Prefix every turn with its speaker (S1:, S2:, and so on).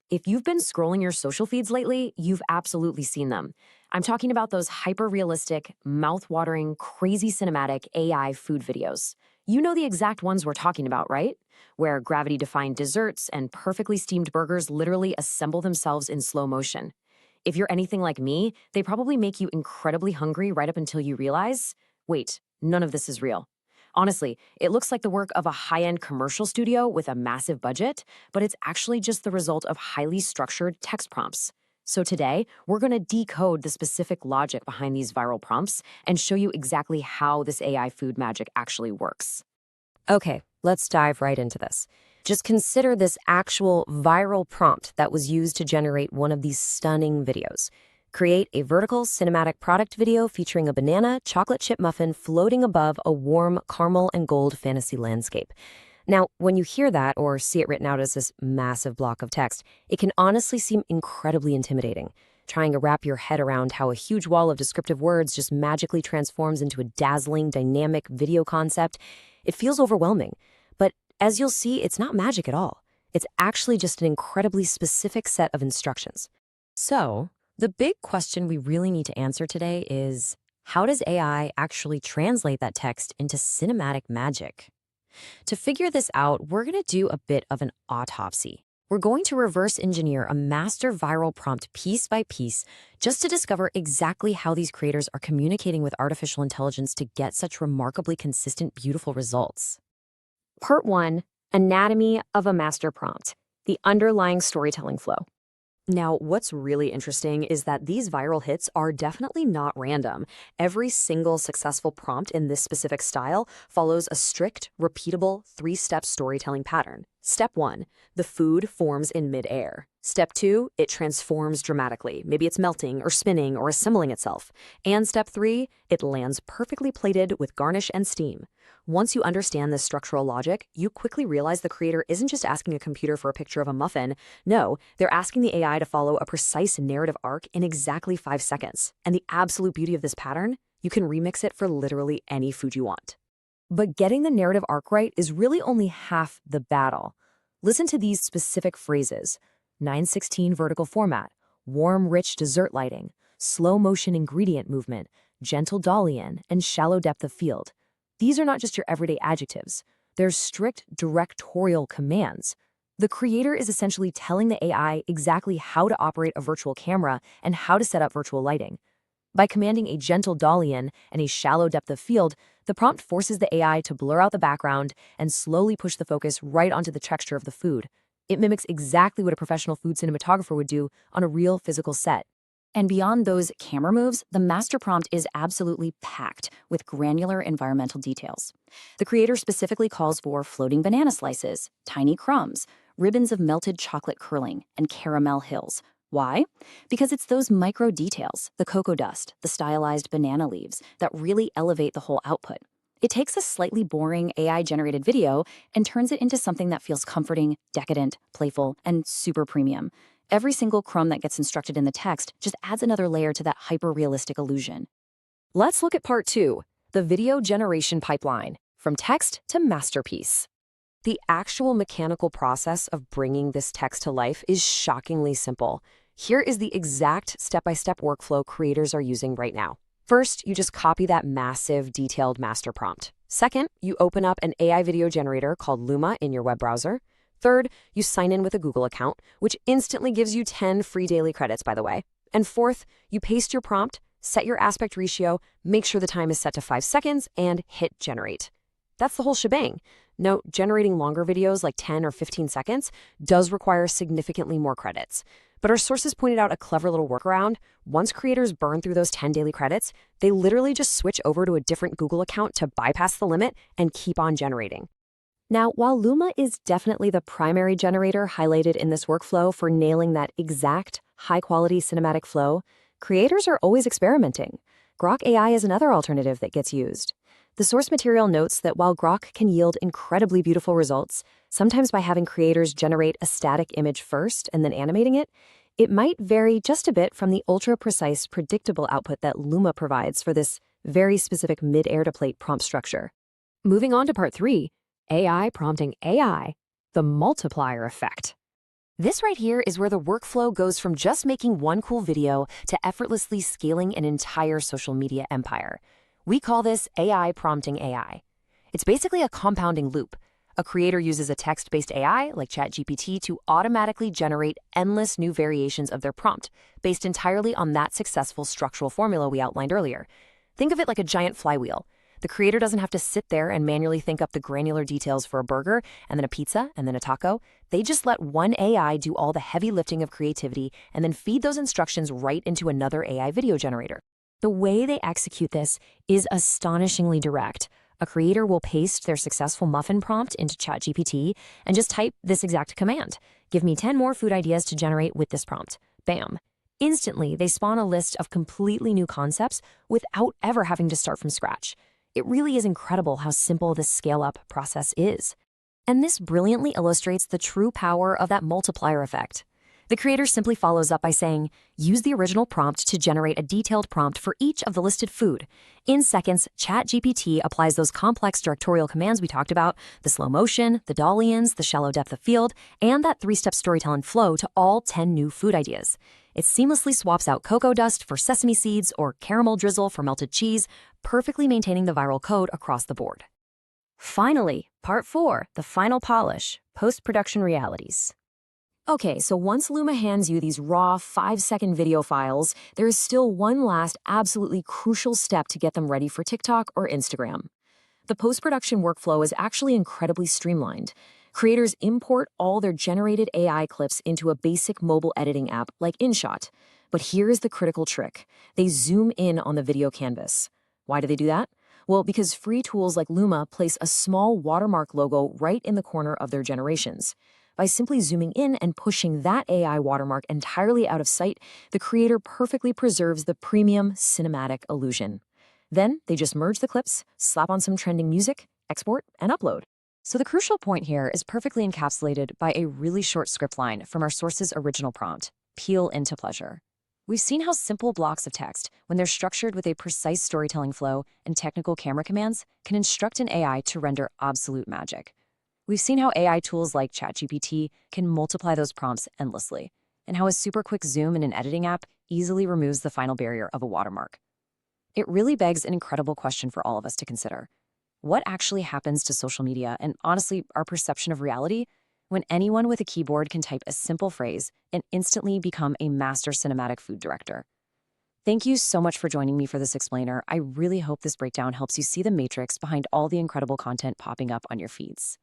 S1: If you've been scrolling your social feeds lately, you've absolutely seen them. I'm talking about those hyper realistic, mouth watering, crazy cinematic AI food videos. You know the exact ones we're talking about, right? Where gravity defying desserts and perfectly steamed burgers literally assemble themselves in slow motion. If you're anything like me, they probably make you incredibly hungry right up until you realize wait, none of this is real. Honestly, it looks like the work of a high end commercial studio with a massive budget, but it's actually just the result of highly structured text prompts. So today, we're going to decode the specific logic behind these viral prompts and show you exactly how this AI food magic actually works.
S2: Okay, let's dive right into this. Just consider this actual viral prompt that was used to generate one of these stunning videos. Create a vertical cinematic product video featuring a banana chocolate chip muffin floating above a warm caramel and gold fantasy landscape. Now, when you hear that or see it written out as this massive block of text, it can honestly seem incredibly intimidating. Trying to wrap your head around how a huge wall of descriptive words just magically transforms into a dazzling, dynamic video concept, it feels overwhelming. But as you'll see, it's not magic at all. It's actually just an incredibly specific set of instructions. So, the big question we really need to answer today is, how does AI actually translate that text into cinematic magic? To figure this out, we're going to do a bit of an autopsy. We're going to reverse engineer a master viral prompt piece by piece just to discover exactly how these creators are communicating with artificial intelligence to get such remarkably consistent, beautiful results.
S1: Part 1, Anatomy of a Master Prompt, the underlying storytelling flow. Now, what's really interesting is that these viral hits are definitely not random. Every single successful prompt in this specific style follows a strict, repeatable, three-step storytelling pattern. Step 1, the food forms in midair. Step 2, it transforms dramatically. Maybe it's melting or spinning or assembling itself. And step 3, it lands perfectly plated with garnish and steam. Once you understand this structural logic, you quickly realize the creator isn't just asking a computer for a picture of a muffin. No, they're asking the AI to follow a precise narrative arc in exactly 5 seconds. And the absolute beauty of this pattern, you can remix it for literally any food you want. But getting the narrative arc right is really only half the battle. Listen to these specific phrases: 9:16 vertical format, warm, rich dessert lighting, slow motion ingredient movement, gentle dolly-in, and shallow depth of field. These are not just your everyday adjectives. They're strict directorial commands. The creator is essentially telling the AI exactly how to operate a virtual camera and how to set up virtual lighting. By commanding a gentle dolly-in and a shallow depth of field, the prompt forces the AI to blur out the background and slowly push the focus right onto the texture of the food. It mimics exactly what a professional food cinematographer would do on a real physical set. And beyond those camera moves, the master prompt is absolutely packed with granular environmental details. The creator specifically calls for floating banana slices, tiny crumbs, ribbons of melted chocolate curling, and caramel hills. Why? Because it's those micro details, the cocoa dust, the stylized banana leaves, that really elevate the whole output. It takes a slightly boring AI-generated video and turns it into something that feels comforting, decadent, playful, and super premium. Every single crumb that gets instructed in the text just adds another layer to that hyper-realistic illusion. Let's look at part 2, the video generation pipeline, from text to masterpiece. The actual mechanical process of bringing this text to life is shockingly simple. Here is the exact step-by-step workflow creators are using right now. First, you just copy that massive, detailed master prompt. Second, you open up an AI video generator called Luma in your web browser. Third, you sign in with a Google account, which instantly gives you 10 free daily credits, by the way. And fourth, you paste your prompt, set your aspect ratio, make sure the time is set to 5 seconds, and hit generate. That's the whole shebang. Note, generating longer videos like 10 or 15 seconds does require significantly more credits. But our sources pointed out a clever little workaround. Once creators burn through those 10 daily credits, they literally just switch over to a different Google account to bypass the limit and keep on generating. Now, while Luma is definitely the primary generator highlighted in this workflow for nailing that exact high-quality cinematic flow, creators are always experimenting. Grok AI is another alternative that gets used. The source material notes that while Grok can yield incredibly beautiful results, sometimes by having creators generate a static image first and then animating it, it might vary just a bit from the ultra-precise, predictable output that Luma provides for this very specific mid-air-to-plate prompt structure. Moving on to part 3, AI prompting AI, the multiplier effect.
S2: This right here is where the workflow goes from just making one cool video to effortlessly scaling an entire social media empire. We call this AI prompting AI. It's basically a compounding loop. A creator uses a text-based AI like ChatGPT to automatically generate endless new variations of their prompt, based entirely on that successful structural formula we outlined earlier. Think of it like a giant flywheel. The creator doesn't have to sit there and manually think up the granular details for a burger, and then a pizza, and then a taco. They just let one AI do all the heavy lifting of creativity and then feed those instructions right into another AI video generator. The way they execute this is astonishingly direct. A creator will paste their successful muffin prompt into ChatGPT and just type this exact command. Give me 10 more food ideas to generate with this prompt. Bam. Instantly, they spawn a list of completely new concepts without ever having to start from scratch. It really is incredible how simple this scale-up process is. And this brilliantly illustrates the true power of that multiplier effect. The creator simply follows up by saying, use the original prompt to generate a detailed prompt for each of the listed food. In seconds, ChatGPT applies those complex directorial commands we talked about, the slow motion, the Dalians, the shallow depth of field, and that three-step storytelling flow to all 10 new food ideas. It seamlessly swaps out cocoa dust for sesame seeds or caramel drizzle for melted cheese, perfectly maintaining the viral code across the board. Finally, part 4, the final polish, post-production realities. Okay, so once Luma hands you these raw 5-second video files, there is still one last absolutely crucial step to get them ready for TikTok or Instagram. The post-production workflow is actually incredibly streamlined. Creators import all their generated AI clips into a basic mobile editing app like InShot. But here's the critical trick. They zoom in on the video canvas. Why do they do that? Well, because free tools like Luma place a small watermark logo right in the corner of their generations. By simply zooming in and pushing that AI watermark entirely out of sight, the creator perfectly preserves the premium cinematic illusion. Then they just merge the clips, slap on some trending music, export, and upload.
S1: So the crucial point here is perfectly encapsulated by a really short script line from our source's original prompt, peel into pleasure. We've seen how simple blocks of text, when they're structured with a precise storytelling flow and technical camera commands, can instruct an AI to render absolute magic. We've seen how AI tools like ChatGPT can multiply those prompts endlessly, and how a super quick zoom in an editing app easily removes the final barrier of a watermark. It really begs an incredible question for all of us to consider. What actually happens to social media and, honestly, our perception of reality when anyone with a keyboard can type a simple phrase and instantly become a master cinematic food director? Thank you so much for joining me for this explainer. I really hope this breakdown helps you see the matrix behind all the incredible content popping up on your feeds.